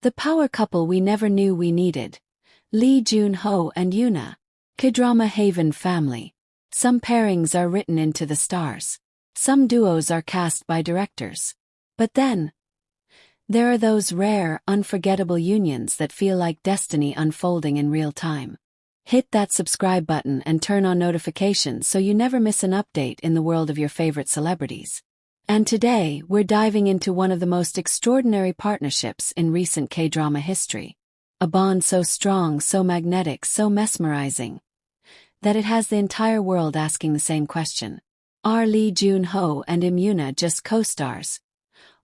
The power couple we never knew we needed. Lee Jun-ho and Yoona. K-drama Haven family. Some pairings are written into the stars. Some duos are cast by directors. But then, there are those rare, unforgettable unions that feel like destiny unfolding in real time. Hit that subscribe button and turn on notifications so you never miss an update in the world of your favorite celebrities. And today, we're diving into one of the most extraordinary partnerships in recent K-drama history. A bond so strong, so magnetic, so mesmerizing, that it has the entire world asking the same question. Are Lee Jun-ho and Yoona just co-stars?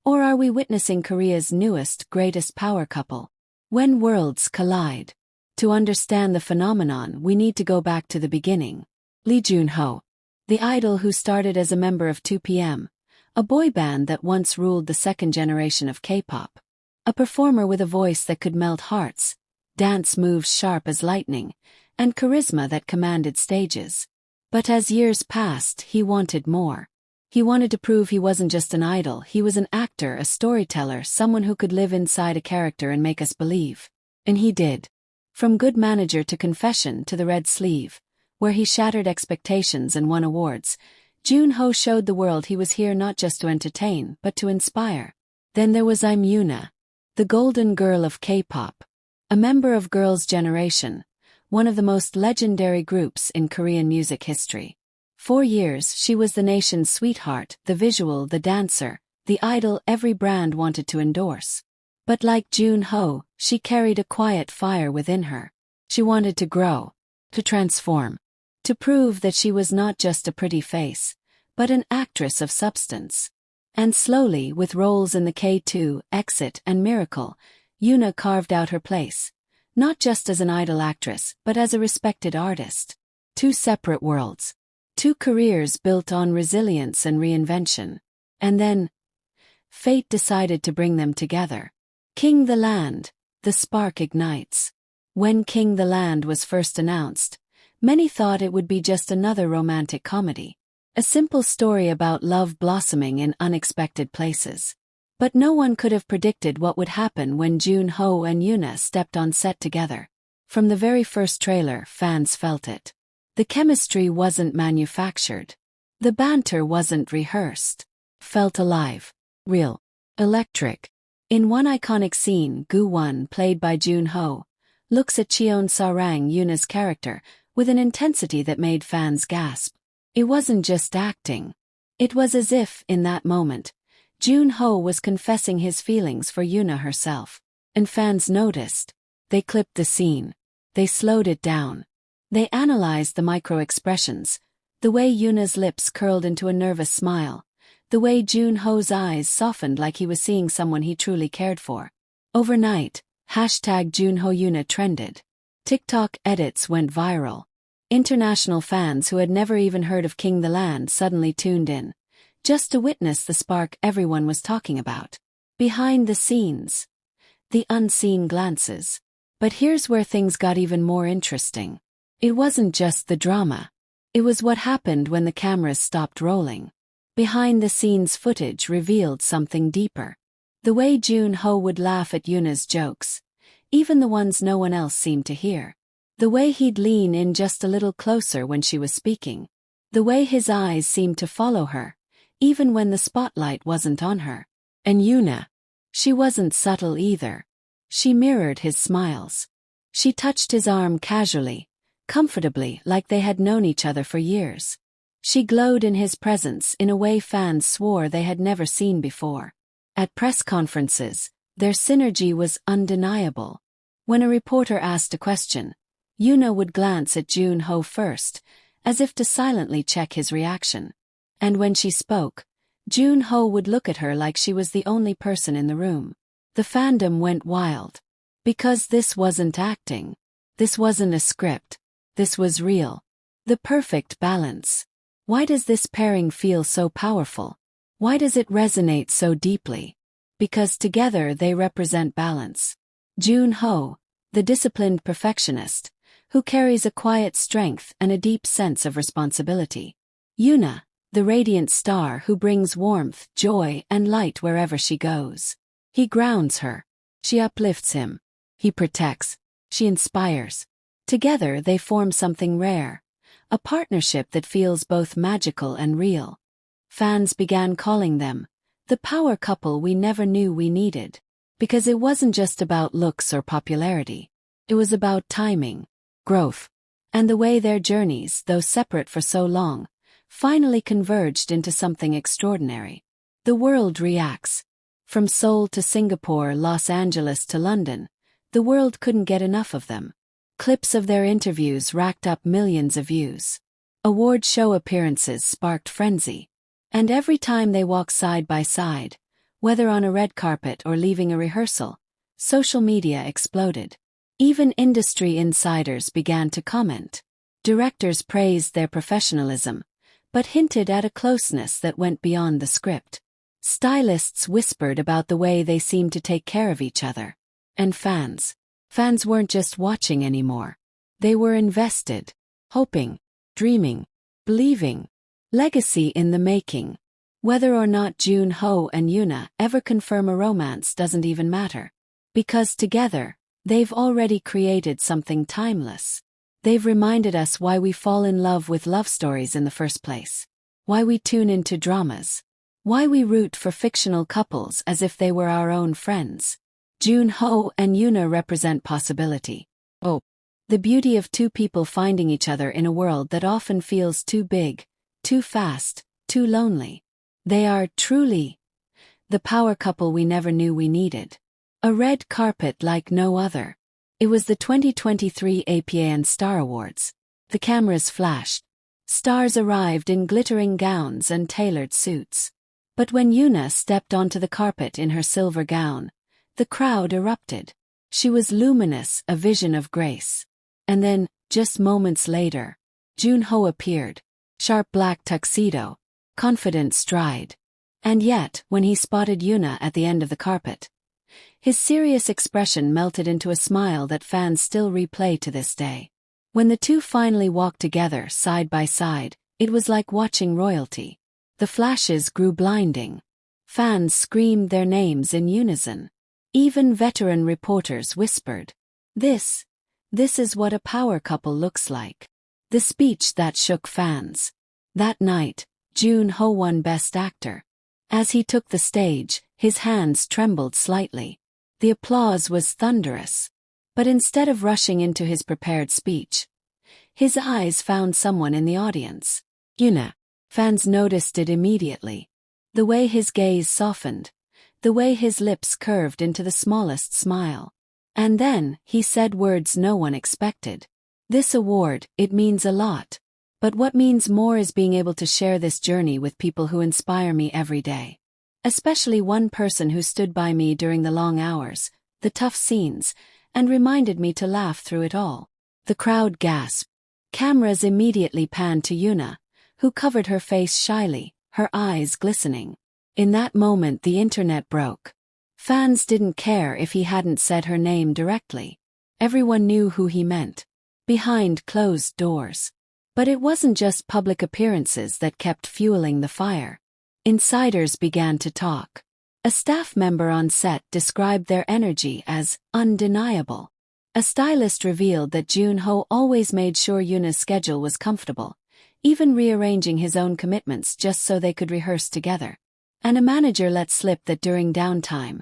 Or are we witnessing Korea's newest, greatest power couple? When worlds collide. To understand the phenomenon, we need to go back to the beginning. Lee Jun-ho, the idol who started as a member of 2PM, a boy band that once ruled the second generation of K-pop. A performer with a voice that could melt hearts, dance moves sharp as lightning, and charisma that commanded stages. But as years passed, he wanted more. He wanted to prove he wasn't just an idol, he was an actor, a storyteller, someone who could live inside a character and make us believe. And he did. From Good Manager to Confession to The Red Sleeve, where he shattered expectations and won awards, Jun-ho showed the world he was here not just to entertain, but to inspire. Then there was Yoona, the golden girl of K-pop. A member of Girls' Generation, one of the most legendary groups in Korean music history. For years, she was the nation's sweetheart, the visual, the dancer, the idol every brand wanted to endorse. But like Jun-ho, she carried a quiet fire within her. She wanted to grow, to transform, to prove that she was not just a pretty face, but an actress of substance. And slowly, with roles in the K2, Exit, and Miracle, Yoona carved out her place, not just as an idol actress, but as a respected artist. Two separate worlds. Two careers built on resilience and reinvention. And then, fate decided to bring them together. King the Land, the spark ignites. When King the Land was first announced, many thought it would be just another romantic comedy. A simple story about love blossoming in unexpected places. But no one could have predicted what would happen when Jun-ho and Yoona stepped on set together. From the very first trailer, fans felt it. The chemistry wasn't manufactured. The banter wasn't rehearsed. Felt alive. Real. Electric. In one iconic scene, Gu-won, played by Jun-ho, looks at Cheon Sarang, Yoona's character, with an intensity that made fans gasp. It wasn't just acting. It was as if, in that moment, Jun-ho was confessing his feelings for Yoona herself. And fans noticed. They clipped the scene. They slowed it down. They analyzed the micro-expressions, the way Yoona's lips curled into a nervous smile, the way Jun-ho's eyes softened like he was seeing someone he truly cared for. Overnight, #JunHoYoona trended. TikTok edits went viral. International fans who had never even heard of King the Land suddenly tuned in, just to witness the spark everyone was talking about. Behind the scenes. The unseen glances. But here's where things got even more interesting. It wasn't just the drama. It was what happened when the cameras stopped rolling. Behind-the-scenes footage revealed something deeper. The way Jun-ho would laugh at Yoona's jokes, even the ones no one else seemed to hear. The way he'd lean in just a little closer when she was speaking. The way his eyes seemed to follow her, even when the spotlight wasn't on her. And Yoona, she wasn't subtle either. She mirrored his smiles. She touched his arm casually, comfortably, like they had known each other for years. She glowed in his presence in a way fans swore they had never seen before. At press conferences, their synergy was undeniable. When a reporter asked a question, Yoona would glance at Jun-ho first, as if to silently check his reaction. And when she spoke, Jun-ho would look at her like she was the only person in the room. The fandom went wild. Because this wasn't acting. This wasn't a script. This was real. The perfect balance. Why does this pairing feel so powerful? Why does it resonate so deeply? Because together they represent balance. Jun-ho, the disciplined perfectionist, who carries a quiet strength and a deep sense of responsibility. Yoona, the radiant star who brings warmth, joy, and light wherever she goes. He grounds her. She uplifts him. He protects. She inspires. Together they form something rare. A partnership that feels both magical and real. Fans began calling them the power couple we never knew we needed. Because it wasn't just about looks or popularity. It was about timing, growth, and the way their journeys, though separate for so long, finally converged into something extraordinary. The world reacts. From Seoul to Singapore, Los Angeles to London, the world couldn't get enough of them. Clips of their interviews racked up millions of views. Award show appearances sparked frenzy. And every time they walked side by side, whether on a red carpet or leaving a rehearsal, social media exploded. Even industry insiders began to comment. Directors praised their professionalism, but hinted at a closeness that went beyond the script. Stylists whispered about the way they seemed to take care of each other. And fans weren't just watching anymore. They were invested, hoping, dreaming, believing. Legacy in the making. Whether or not Junho and Yoona ever confirm a romance doesn't even matter. Because together, they've already created something timeless. They've reminded us why we fall in love with love stories in the first place. Why we tune into dramas. Why we root for fictional couples as if they were our own friends. Junho and Yoona represent possibility. Oh, the beauty of two people finding each other in a world that often feels too big, too fast, too lonely. They are, truly, the power couple we never knew we needed. A red carpet like no other. It was the 2023 APAN Star Awards. The cameras flashed. Stars arrived in glittering gowns and tailored suits. But when Yoona stepped onto the carpet in her silver gown, the crowd erupted. She was luminous, a vision of grace. And then, just moments later, Junho appeared. Sharp black tuxedo, confident stride. And yet, when he spotted Yoona at the end of the carpet, his serious expression melted into a smile that fans still replay to this day. When the two finally walked together side by side, it was like watching royalty. The flashes grew blinding. Fans screamed their names in unison. Even veteran reporters whispered, This is what a power couple looks like." The speech that shook fans. That night, Junho won Best Actor. As he took the stage, his hands trembled slightly. The applause was thunderous. But instead of rushing into his prepared speech, his eyes found someone in the audience. Yoona. Fans noticed it immediately. The way his gaze softened. The way his lips curved into the smallest smile. And then, he said words no one expected. "This award, it means a lot. But what means more is being able to share this journey with people who inspire me every day. Especially one person who stood by me during the long hours, the tough scenes, and reminded me to laugh through it all." The crowd gasped. Cameras immediately panned to Yoona, who covered her face shyly, her eyes glistening. In that moment the internet broke. Fans didn't care if he hadn't said her name directly. Everyone knew who he meant. Behind closed doors. But it wasn't just public appearances that kept fueling the fire. Insiders began to talk. A staff member on set described their energy as undeniable. A stylist revealed that Junho always made sure Yoona's schedule was comfortable, even rearranging his own commitments just so they could rehearse together. And a manager let slip that during downtime,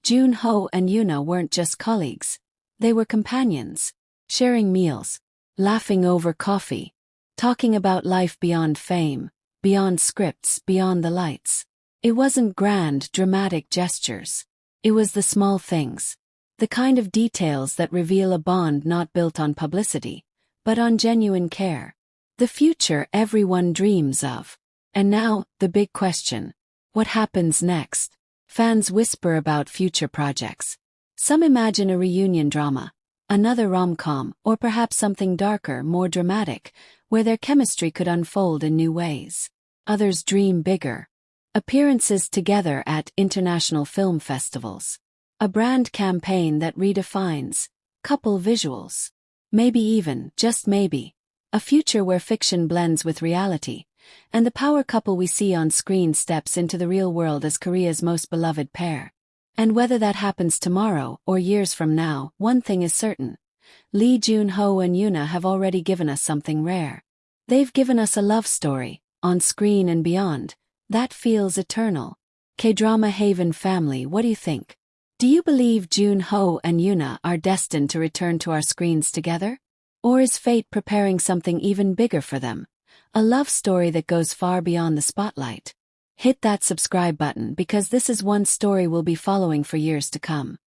Junho and Yoona weren't just colleagues. They were companions, sharing meals, laughing over coffee, talking about life beyond fame, beyond scripts, beyond the lights. It wasn't grand, dramatic gestures. It was the small things. The kind of details that reveal a bond not built on publicity, but on genuine care. The future everyone dreams of. And now, the big question. What happens next? Fans whisper about future projects. Some imagine a reunion drama, another rom-com, or perhaps something darker, more dramatic, where their chemistry could unfold in new ways. Others dream bigger. Appearances together at international film festivals. A brand campaign that redefines couple visuals. Maybe even, just maybe, a future where fiction blends with reality, and the power couple we see on screen steps into the real world as Korea's most beloved pair. And whether that happens tomorrow or years from now, one thing is certain. Lee Jun-ho and Yoona have already given us something rare. They've given us a love story, on screen and beyond, that feels eternal. K-drama Haven family, what do you think? Do you believe Jun-ho and Yoona are destined to return to our screens together? Or is fate preparing something even bigger for them? A love story that goes far beyond the spotlight. Hit that subscribe button because this is one story we'll be following for years to come.